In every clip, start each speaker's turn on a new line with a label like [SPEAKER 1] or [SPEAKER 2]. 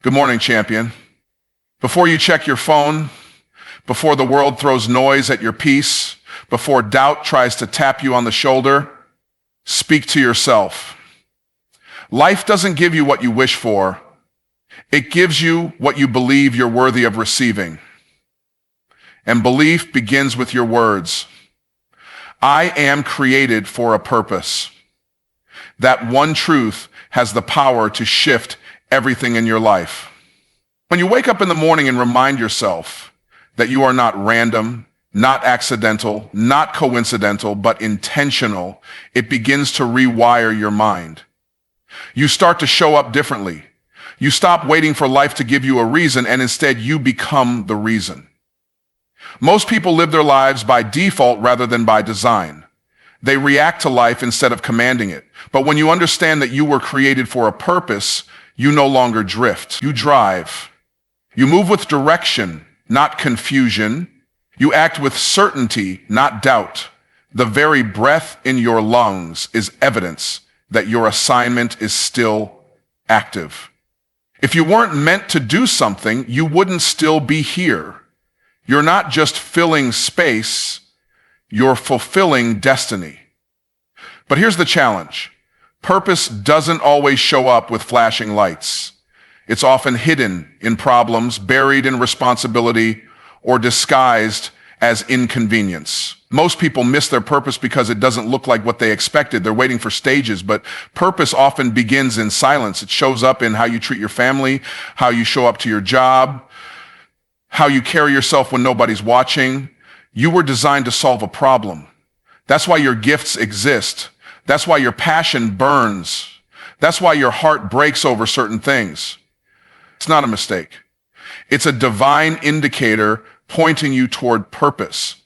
[SPEAKER 1] Good morning, champion. Before you check your phone, before the world throws noise at your peace, before doubt tries to tap you on the shoulder, speak to yourself. Life doesn't give you what you wish for. It gives you what you believe you're worthy of receiving. And belief begins with your words. I am created for a purpose. That one truth has the power to shift everything in your life. When you wake up in the morning and remind yourself that you are not random, not accidental, not coincidental, but intentional, it begins to rewire your mind. You start to show up differently. You stop waiting for life to give you a reason, and instead you become the reason. Most people live their lives by default rather than by design. They react to life instead of commanding it. But when you understand that you were created for a purpose, you no longer drift. You drive. You move with direction, not confusion. You act with certainty, not doubt. The very breath in your lungs is evidence that your assignment is still active. If you weren't meant to do something, you wouldn't still be here. You're not just filling space, you're fulfilling destiny. But here's the challenge. Purpose doesn't always show up with flashing lights. It's often hidden in problems, buried in responsibility, or disguised as inconvenience. Most people miss their purpose because it doesn't look like what they expected. They're waiting for stages, but purpose often begins in silence. It shows up in how you treat your family, how you show up to your job, how you carry yourself when nobody's watching. You were designed to solve a problem. That's why your gifts exist. That's why your passion burns. That's why your heart breaks over certain things. It's not a mistake. It's a divine indicator pointing you toward purpose.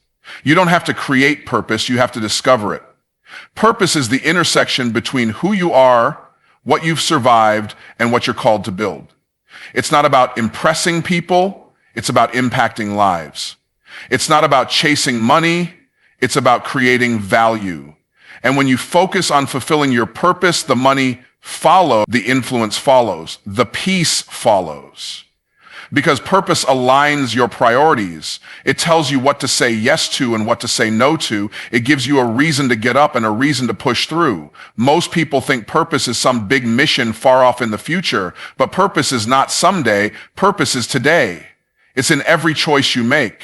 [SPEAKER 1] You don't have to create purpose, you have to discover it. Purpose is the intersection between who you are, what you've survived, and what you're called to build. It's not about impressing people, it's about impacting lives. It's not about chasing money, it's about creating value. And when you focus on fulfilling your purpose, the money follows, the influence follows, the peace follows. Because purpose aligns your priorities. It tells you what to say yes to and what to say no to. It gives you a reason to get up and a reason to push through. Most people think purpose is some big mission far off in the future, but purpose is not someday. Purpose is today. It's in every choice you make.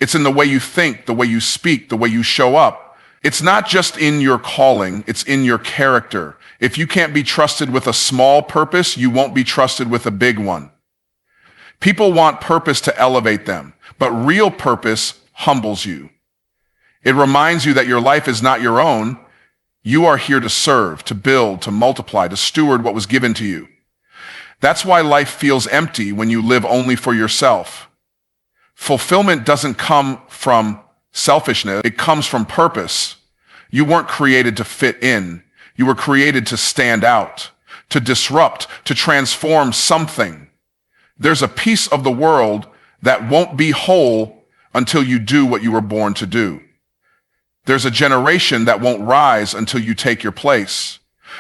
[SPEAKER 1] It's in the way you think, the way you speak, the way you show up. It's not just in your calling, it's in your character. If you can't be trusted with a small purpose, you won't be trusted with a big one. People want purpose to elevate them, but real purpose humbles you. It reminds you that your life is not your own. You are here to serve, to build, to multiply, to steward what was given to you. That's why life feels empty when you live only for yourself. Fulfillment doesn't come from selfishness, it comes from purpose. You weren't created to fit in. You were created to stand out, to disrupt, to transform something. There's a piece of the world that won't be whole until you do what you were born to do. There's a generation that won't rise until you take your place.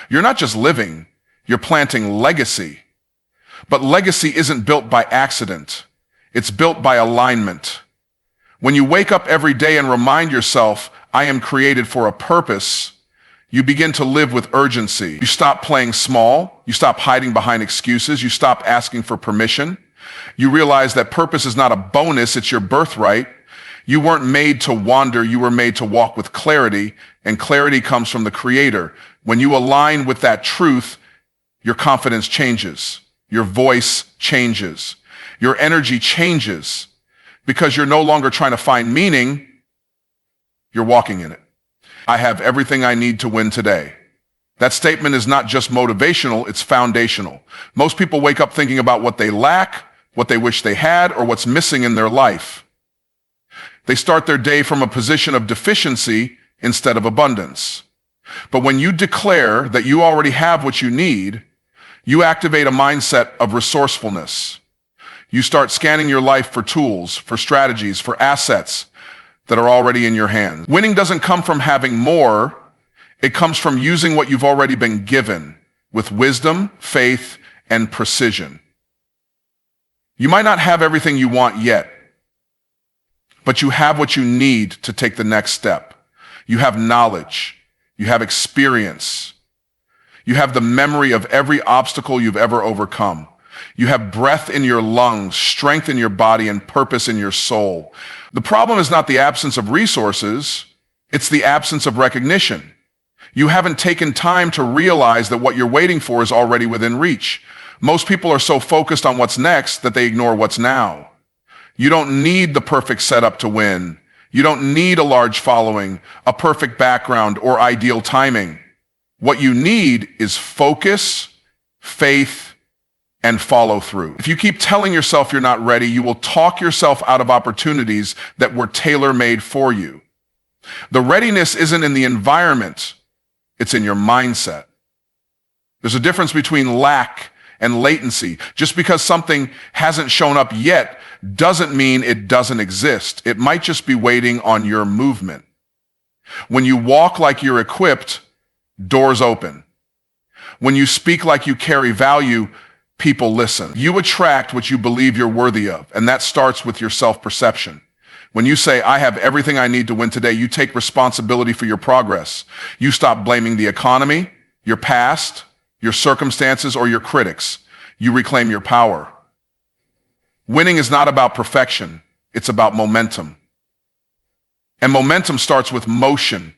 [SPEAKER 1] You're not just living, you're planting legacy. But legacy isn't built by accident. It's built by alignment. When you wake up every day and remind yourself, I am created for a purpose, you begin to live with urgency. You stop playing small. You stop hiding behind excuses. You stop asking for permission. You realize that purpose is not a bonus, it's your birthright. You weren't made to wander, you were made to walk with clarity, and clarity comes from the Creator. When you align with that truth, your confidence changes. Your voice changes. Your energy changes. Because you're no longer trying to find meaning, you're walking in it. I have everything I need to win today. That statement is not just motivational, it's foundational. Most people wake up thinking about what they lack, what they wish they had, or what's missing in their life. They start their day from a position of deficiency instead of abundance. But when you declare that you already have what you need, you activate a mindset of resourcefulness. You start scanning your life for tools, for strategies, for assets that are already in your hands. Winning doesn't come from having more. It comes from using what you've already been given with wisdom, faith, and precision. You might not have everything you want yet, but you have what you need to take the next step. You have knowledge. You have experience. You have the memory of every obstacle you've ever overcome. You have breath in your lungs, strength in your body, and purpose in your soul. The problem is not the absence of resources, it's the absence of recognition. You haven't taken time to realize that what you're waiting for is already within reach. Most people are so focused on what's next that they ignore what's now. You don't need the perfect setup to win. You don't need a large following, a perfect background, or ideal timing. What you need is focus, faith, and follow through. If you keep telling yourself you're not ready, you will talk yourself out of opportunities that were tailor-made for you. The readiness isn't in the environment, it's in your mindset. There's a difference between lack and latency. Just because something hasn't shown up yet doesn't mean it doesn't exist. It might just be waiting on your movement. When you walk like you're equipped, doors open. When you speak like you carry value, people listen. You attract what you believe you're worthy of, and that starts with your self-perception. When you say, I have everything I need to win today, you take responsibility for your progress. You stop blaming the economy, your past, your circumstances, or your critics. You reclaim your power. Winning is not about perfection. It's about momentum. And momentum starts with motion.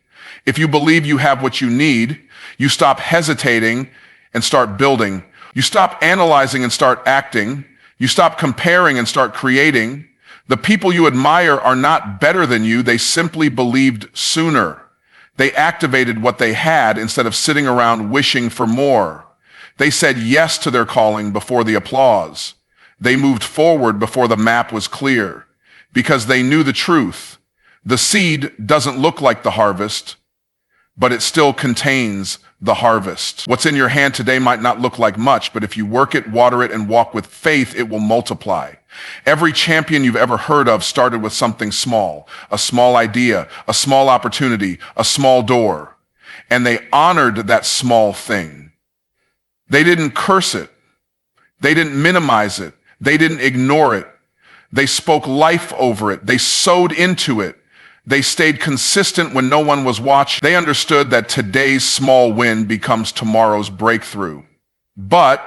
[SPEAKER 1] If you believe you have what you need, you stop hesitating and start building. You stop analyzing and start acting. You stop comparing and start creating. The people you admire are not better than you. They simply believed sooner. They activated what they had instead of sitting around wishing for more. They said yes to their calling before the applause. They moved forward before the map was clear because they knew the truth. The seed doesn't look like the harvest, but it still contains the harvest. What's in your hand today might not look like much, but if you work it, water it, and walk with faith, it will multiply. Every champion you've ever heard of started with something small, a small idea, a small opportunity, a small door, and they honored that small thing. They didn't curse it. They didn't minimize it. They didn't ignore it. They spoke life over it. They sowed into it. They stayed consistent when no one was watching. They understood that today's small win becomes tomorrow's breakthrough. But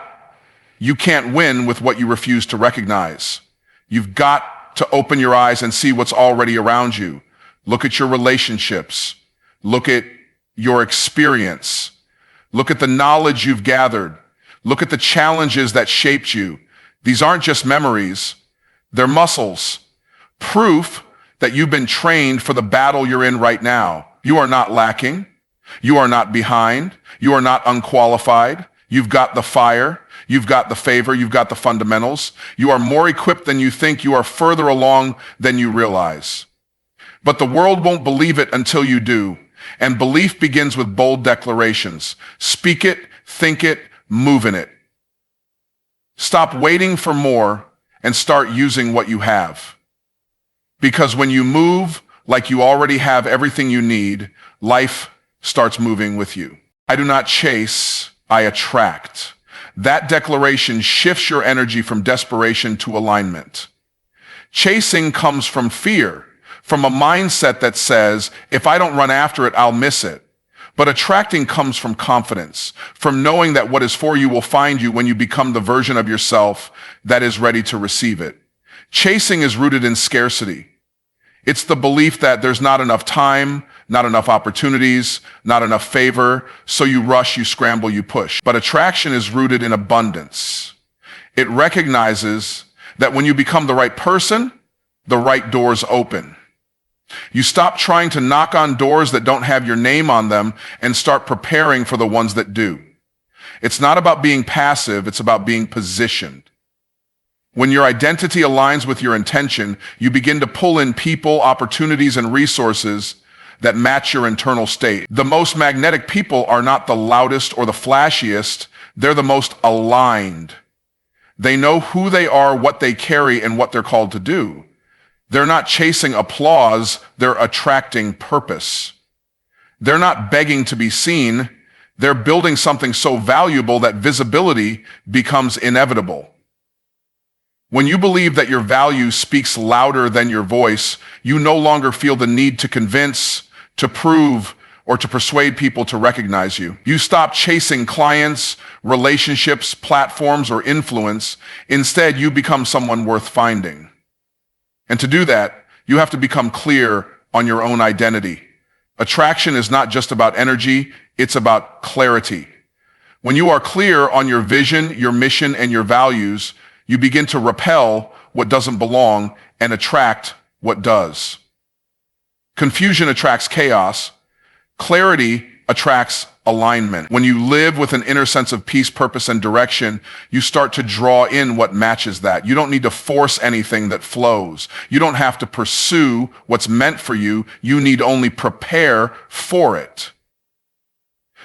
[SPEAKER 1] you can't win with what you refuse to recognize. You've got to open your eyes and see what's already around you. Look at your relationships. Look at your experience. Look at the knowledge you've gathered. Look at the challenges that shaped you. These aren't just memories. They're muscles. Proof that you've been trained for the battle you're in right now. You are not lacking. You are not behind. You are not unqualified. You've got the fire. You've got the favor. You've got the fundamentals. You are more equipped than you think. You are further along than you realize. But the world won't believe it until you do. And belief begins with bold declarations. Speak it, think it, move in it. Stop waiting for more and start using what you have. Because when you move like you already have everything you need, life starts moving with you. I do not chase, I attract. That declaration shifts your energy from desperation to alignment. Chasing comes from fear, from a mindset that says, if I don't run after it, I'll miss it. But attracting comes from confidence, from knowing that what is for you will find you when you become the version of yourself that is ready to receive it. Chasing is rooted in scarcity. It's the belief that there's not enough time, not enough opportunities, not enough favor, so you rush, you scramble, you push. But attraction is rooted in abundance. It recognizes that when you become the right person, the right doors open. You stop trying to knock on doors that don't have your name on them and start preparing for the ones that do. It's not about being passive, it's about being positioned. When your identity aligns with your intention, you begin to pull in people, opportunities, and resources that match your internal state. The most magnetic people are not the loudest or the flashiest, they're the most aligned. They know who they are, what they carry, and what they're called to do. They're not chasing applause, they're attracting purpose. They're not begging to be seen, they're building something so valuable that visibility becomes inevitable. When you believe that your value speaks louder than your voice, you no longer feel the need to convince, to prove, or to persuade people to recognize you. You stop chasing clients, relationships, platforms, or influence. Instead, you become someone worth finding. And to do that, you have to become clear on your own identity. Attraction is not just about energy, it's about clarity. When you are clear on your vision, your mission, and your values, you begin to repel what doesn't belong and attract what does. Confusion attracts chaos. Clarity attracts alignment. When you live with an inner sense of peace, purpose, and direction, you start to draw in what matches that. You don't need to force anything that flows. You don't have to pursue what's meant for you. You need only prepare for it.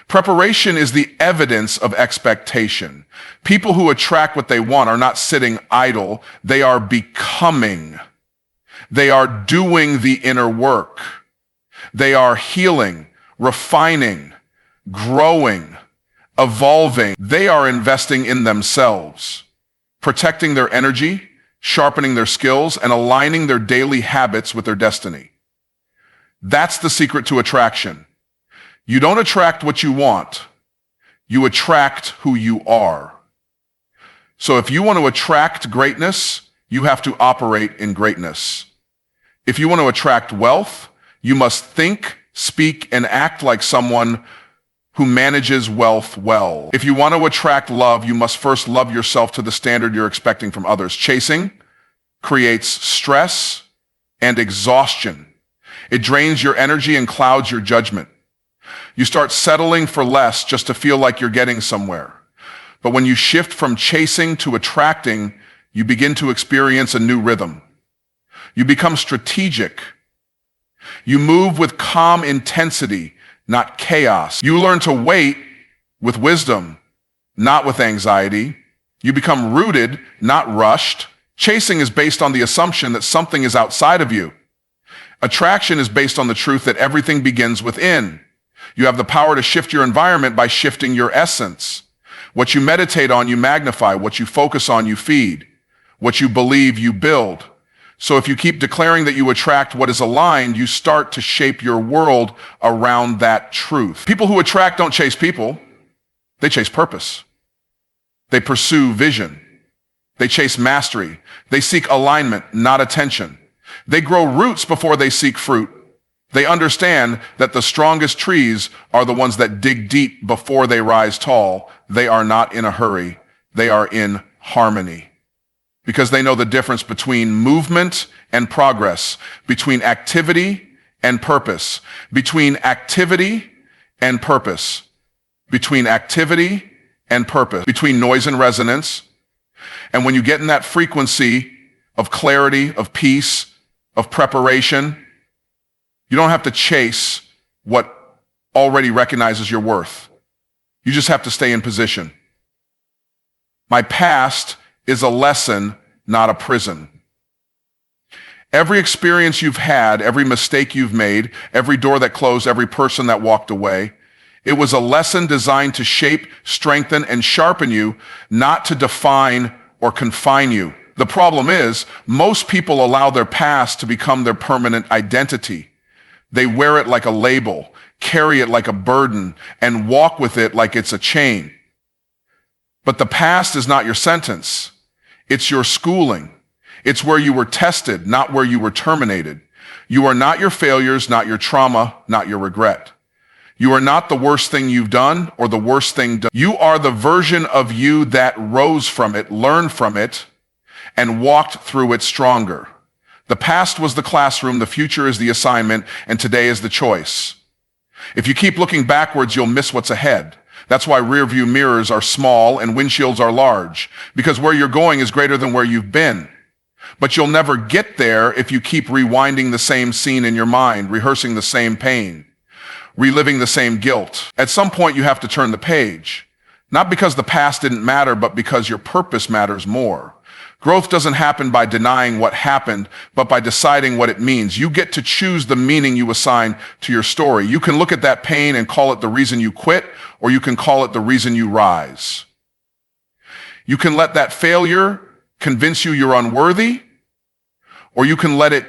[SPEAKER 1] Preparation is the evidence of expectation. People who attract what they want are not sitting idle. They are becoming. They are doing the inner work. They are healing, refining, growing, evolving. They are investing in themselves, protecting their energy, sharpening their skills, and aligning their daily habits with their destiny. That's the secret to attraction. You don't attract what you want. You attract who you are. So if you want to attract greatness, you have to operate in greatness. If you want to attract wealth, you must think, speak, and act like someone who manages wealth well. If you want to attract love, you must first love yourself to the standard you're expecting from others. Chasing creates stress and exhaustion. It drains your energy and clouds your judgment. You start settling for less just to feel like you're getting somewhere. But when you shift from chasing to attracting, you begin to experience a new rhythm. You become strategic. You move with calm intensity, not chaos. You learn to wait with wisdom, not with anxiety. You become rooted, not rushed. Chasing is based on the assumption that something is outside of you. Attraction is based on the truth that everything begins within. You have the power to shift your environment by shifting your essence. What you meditate on, you magnify. What you focus on, you feed. What you believe, you build. So if you keep declaring that you attract what is aligned, you start to shape your world around that truth. People who attract don't chase people. They chase purpose. They pursue vision. They chase mastery. They seek alignment, not attention. They grow roots before they seek fruit. They understand that the strongest trees are the ones that dig deep before they rise tall. They are not in a hurry. They are in harmony. Because they know the difference between movement and progress, between activity and purpose, between activity and purpose, between activity and purpose, between noise and resonance. And when you get in that frequency of clarity, of peace, of preparation, you don't have to chase what already recognizes your worth. You just have to stay in position. My past is a lesson, not a prison. Every experience you've had, every mistake you've made, every door that closed, every person that walked away, it was a lesson designed to shape, strengthen, and sharpen you, not to define or confine you. The problem is, most people allow their past to become their permanent identity. They wear it like a label, carry it like a burden, and walk with it like it's a chain. But the past is not your sentence. It's your schooling. It's where you were tested, not where you were terminated. You are not your failures, not your trauma, not your regret. You are not the worst thing you've done or the worst thing done. You are the version of you that rose from it, learned from it, and walked through it stronger. The past was the classroom, the future is the assignment, and today is the choice. If you keep looking backwards, you'll miss what's ahead. That's why rearview mirrors are small and windshields are large, because where you're going is greater than where you've been. But you'll never get there if you keep rewinding the same scene in your mind, rehearsing the same pain, reliving the same guilt. At some point, you have to turn the page, not because the past didn't matter, but because your purpose matters more. Growth doesn't happen by denying what happened, but by deciding what it means. You get to choose the meaning you assign to your story. You can look at that pain and call it the reason you quit, or you can call it the reason you rise. You can let that failure convince you you're unworthy, or you can let it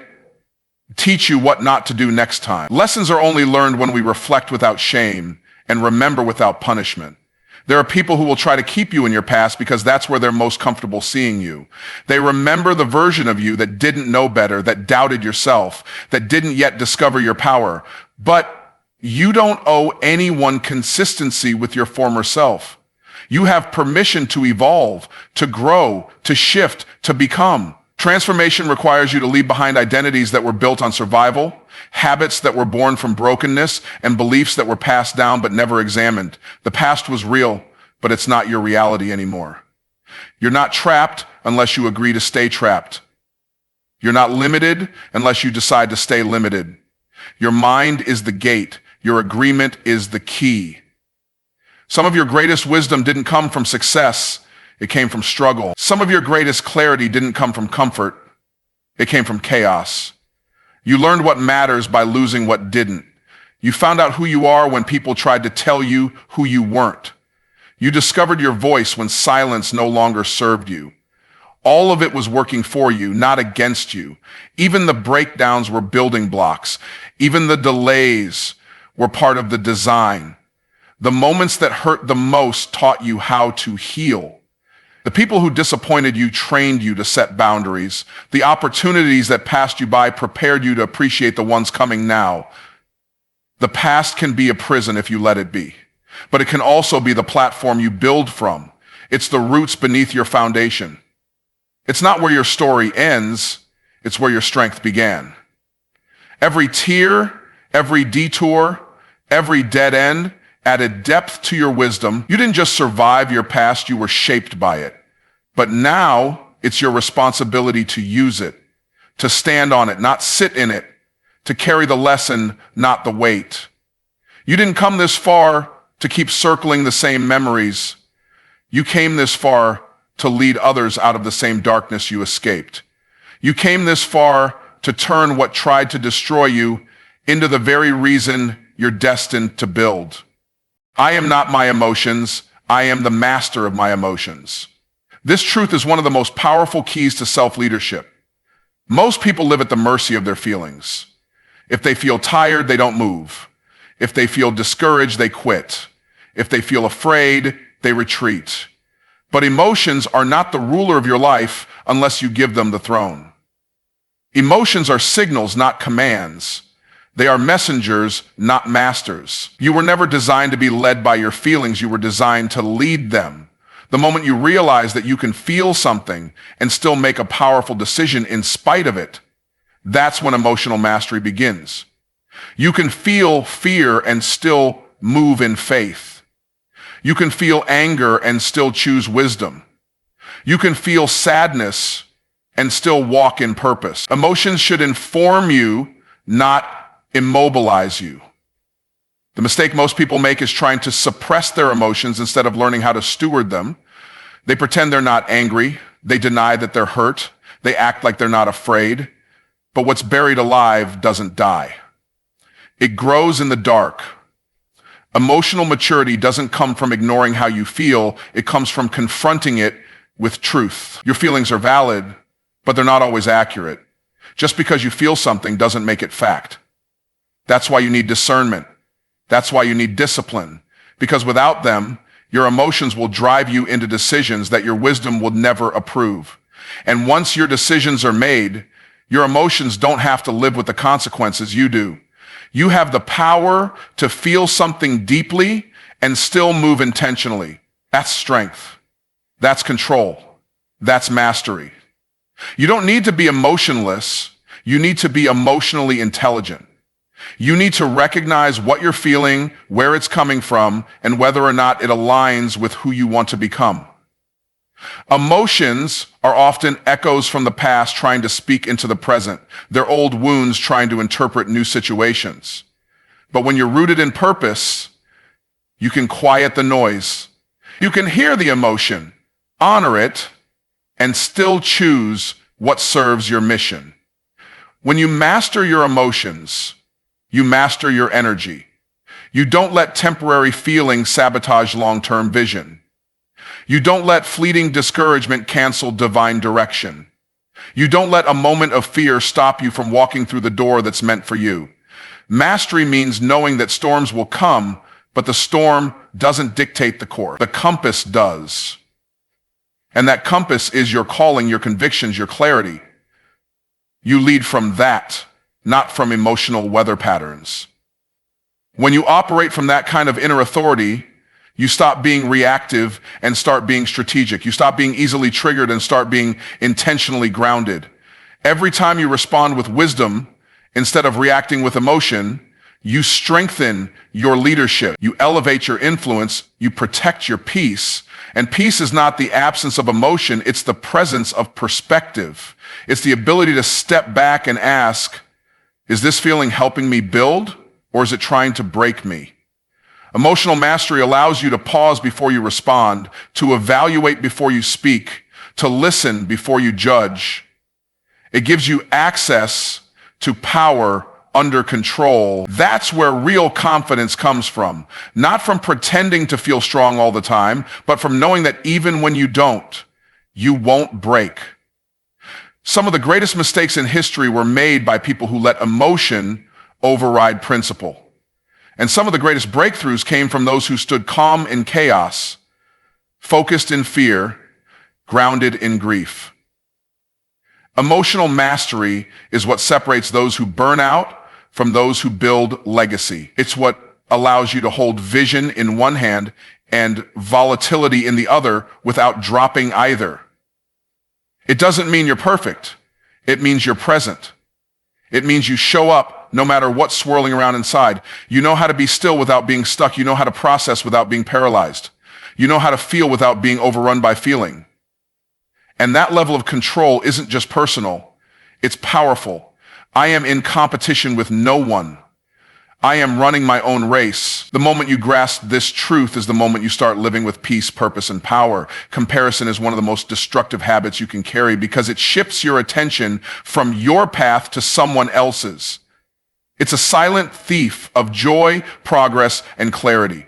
[SPEAKER 1] teach you what not to do next time. Lessons are only learned when we reflect without shame and remember without punishment. There are people who will try to keep you in your past because that's where they're most comfortable seeing you. They remember the version of you that didn't know better, that doubted yourself, that didn't yet discover your power. But you don't owe anyone consistency with your former self. You have permission to evolve, to grow, to shift, to become. Transformation requires you to leave behind identities that were built on survival, habits that were born from brokenness, and beliefs that were passed down but never examined. The past was real, but it's not your reality anymore. You're not trapped unless you agree to stay trapped. You're not limited unless you decide to stay limited. Your mind is the gate. Your agreement is the key. Some of your greatest wisdom didn't come from success. It came from struggle. Some of your greatest clarity didn't come from comfort. It came from chaos. You learned what matters by losing what didn't. You found out who you are when people tried to tell you who you weren't. You discovered your voice when silence no longer served you. All of it was working for you, not against you. Even the breakdowns were building blocks. Even the delays were part of the design. The moments that hurt the most taught you how to heal. The people who disappointed you trained you to set boundaries. The opportunities that passed you by prepared you to appreciate the ones coming now. The past can be a prison if you let it be, but it can also be the platform you build from. It's the roots beneath your foundation. It's not where your story ends, it's where your strength began. Every tear, every detour, every dead end added depth to your wisdom. You didn't just survive your past, you were shaped by it. But now it's your responsibility to use it, to stand on it, not sit in it, to carry the lesson, not the weight. You didn't come this far to keep circling the same memories. You came this far to lead others out of the same darkness you escaped. You came this far to turn what tried to destroy you into the very reason you're destined to build. I am not my emotions. I am the master of my emotions. This truth is one of the most powerful keys to self-leadership. Most people live at the mercy of their feelings. If they feel tired, they don't move. If they feel discouraged, they quit. If they feel afraid, they retreat. But emotions are not the ruler of your life unless you give them the throne. Emotions are signals, not commands. They are messengers, not masters. You were never designed to be led by your feelings. You were designed to lead them. The moment you realize that you can feel something and still make a powerful decision in spite of it, that's when emotional mastery begins. You can feel fear and still move in faith. You can feel anger and still choose wisdom. You can feel sadness and still walk in purpose. Emotions should inform you, not immobilize you. The mistake most people make is trying to suppress their emotions instead of learning how to steward them. They pretend they're not angry. They deny that they're hurt. They act like they're not afraid. But what's buried alive doesn't die. It grows in the dark. Emotional maturity doesn't come from ignoring how you feel. It comes from confronting it with truth. Your feelings are valid, but they're not always accurate. Just because you feel something doesn't make it fact. That's why you need discernment. That's why you need discipline. Because without them, your emotions will drive you into decisions that your wisdom will never approve. And once your decisions are made, your emotions don't have to live with the consequences. You do. You have the power to feel something deeply and still move intentionally. That's strength. That's control. That's mastery. You don't need to be emotionless. You need to be emotionally intelligent. You need to recognize what you're feeling, where it's coming from, and whether or not it aligns with who you want to become. Emotions are often echoes from the past trying to speak into the present. They're old wounds trying to interpret new situations. But when you're rooted in purpose, you can quiet the noise. You can hear the emotion, honor it, and still choose what serves your mission. When you master your emotions, you master your energy. You don't let temporary feelings sabotage long-term vision. You don't let fleeting discouragement cancel divine direction. You don't let a moment of fear stop you from walking through the door that's meant for you. Mastery means knowing that storms will come, but the storm doesn't dictate the course. The compass does. And that compass is your calling, your convictions, your clarity. You lead from that, not from emotional weather patterns. When you operate from that kind of inner authority, you stop being reactive and start being strategic. You stop being easily triggered and start being intentionally grounded. Every time you respond with wisdom instead of reacting with emotion, you strengthen your leadership. You elevate your influence. You protect your peace. And peace is not the absence of emotion. It's the presence of perspective. It's the ability to step back and ask, is this feeling helping me build, or is it trying to break me? Emotional mastery allows you to pause before you respond, to evaluate before you speak, to listen before you judge. It gives you access to power under control. That's where real confidence comes from. Not from pretending to feel strong all the time, but from knowing that even when you don't, you won't break. Some of the greatest mistakes in history were made by people who let emotion override principle. And some of the greatest breakthroughs came from those who stood calm in chaos, focused in fear, grounded in grief. Emotional mastery is what separates those who burn out from those who build legacy. It's what allows you to hold vision in one hand and volatility in the other without dropping either. It doesn't mean you're perfect. It means you're present. It means you show up no matter what's swirling around inside. You know how to be still without being stuck. You know how to process without being paralyzed. You know how to feel without being overrun by feeling. And that level of control isn't just personal. It's powerful. I am in competition with no one. I am running my own race. The moment you grasp this truth is the moment you start living with peace, purpose, and power. Comparison is one of the most destructive habits you can carry because it shifts your attention from your path to someone else's. It's a silent thief of joy, progress, and clarity.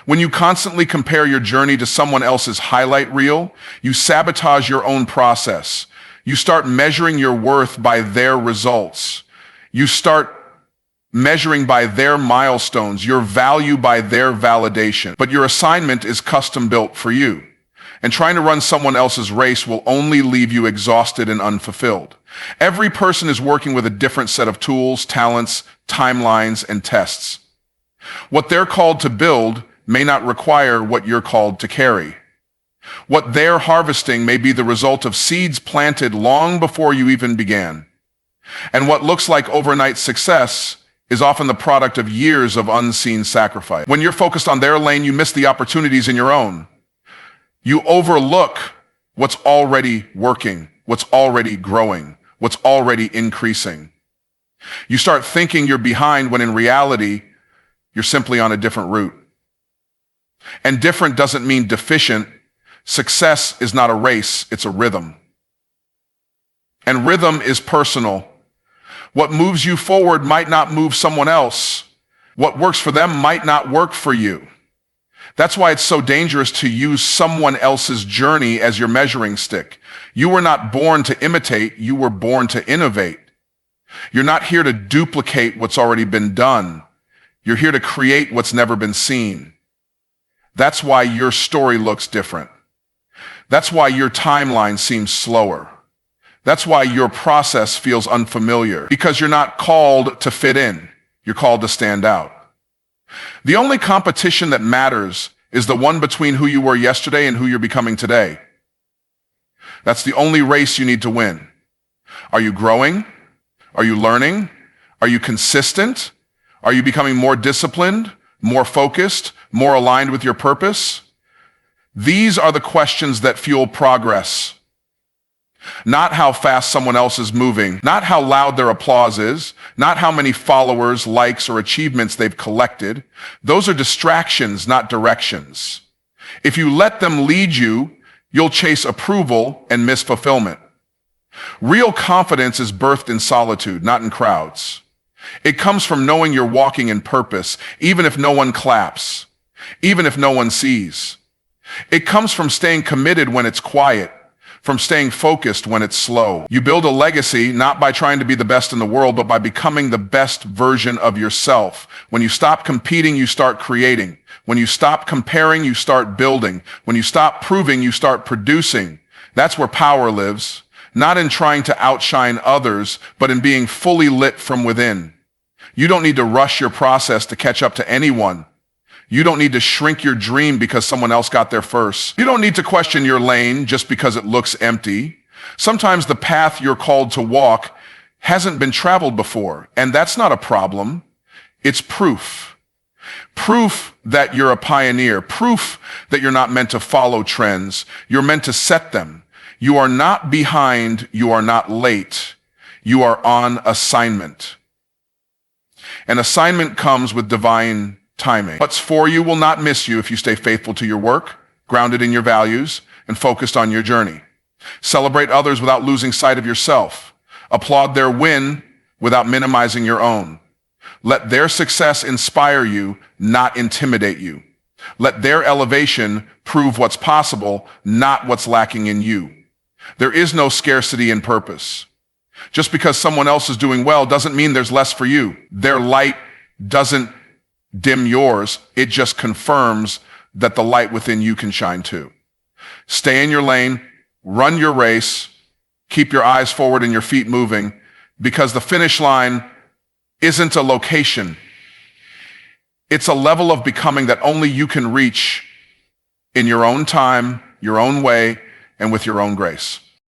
[SPEAKER 1] When you constantly compare your journey to someone else's highlight reel, you sabotage your own process. You start measuring your worth by their results. You start measuring by their milestones, your value by their validation. But your assignment is custom built for you. And trying to run someone else's race will only leave you exhausted and unfulfilled. Every person is working with a different set of tools, talents, timelines, and tests. What they're called to build may not require what you're called to carry. What they're harvesting may be the result of seeds planted long before you even began. And what looks like overnight success is often the product of years of unseen sacrifice. When you're focused on their lane, you miss the opportunities in your own. You overlook what's already working, what's already growing, what's already increasing. You start thinking you're behind when in reality, you're simply on a different route. And different doesn't mean deficient. Success is not a race, it's a rhythm. And rhythm is personal. What moves you forward might not move someone else. What works for them might not work for you. That's why it's so dangerous to use someone else's journey as your measuring stick. You were not born to imitate, you were born to innovate. You're not here to duplicate what's already been done. You're here to create what's never been seen. That's why your story looks different. That's why your timeline seems slower. That's why your process feels unfamiliar, because you're not called to fit in. You're called to stand out. The only competition that matters is the one between who you were yesterday and who you're becoming today. That's the only race you need to win. Are you growing? Are you learning? Are you consistent? Are you becoming more disciplined, more focused, more aligned with your purpose? These are the questions that fuel progress. Not how fast someone else is moving, not how loud their applause is, not how many followers, likes, or achievements they've collected. Those are distractions, not directions. If you let them lead you, you'll chase approval and miss fulfillment. Real confidence is birthed in solitude, not in crowds. It comes from knowing you're walking in purpose, even if no one claps, even if no one sees. It comes from staying committed when it's quiet, from staying focused when it's slow. You build a legacy not by trying to be the best in the world, but by becoming the best version of yourself. When you stop competing, you start creating. When you stop comparing, you start building. When you stop proving, you start producing. That's where power lives, not in trying to outshine others, but in being fully lit from within. You don't need to rush your process to catch up to anyone. You don't need to shrink your dream because someone else got there first. You don't need to question your lane just because it looks empty. Sometimes the path you're called to walk hasn't been traveled before, and that's not a problem. It's proof. Proof that you're a pioneer. Proof that you're not meant to follow trends. You're meant to set them. You are not behind. You are not late. You are on assignment. An assignment comes with divine timing. What's for you will not miss you if you stay faithful to your work, grounded in your values, and focused on your journey. Celebrate others without losing sight of yourself. Applaud their win without minimizing your own. Let their success inspire you, not intimidate you. Let their elevation prove what's possible, not what's lacking in you. There is no scarcity in purpose. Just because someone else is doing well doesn't mean there's less for you. Their light doesn't dim yours. It just confirms that the light within you can shine too. Stay in your lane, run your race, keep your eyes forward and your feet moving, because the finish line isn't a location. It's a level of becoming that only you can reach in your own time, your own way, and with your own grace.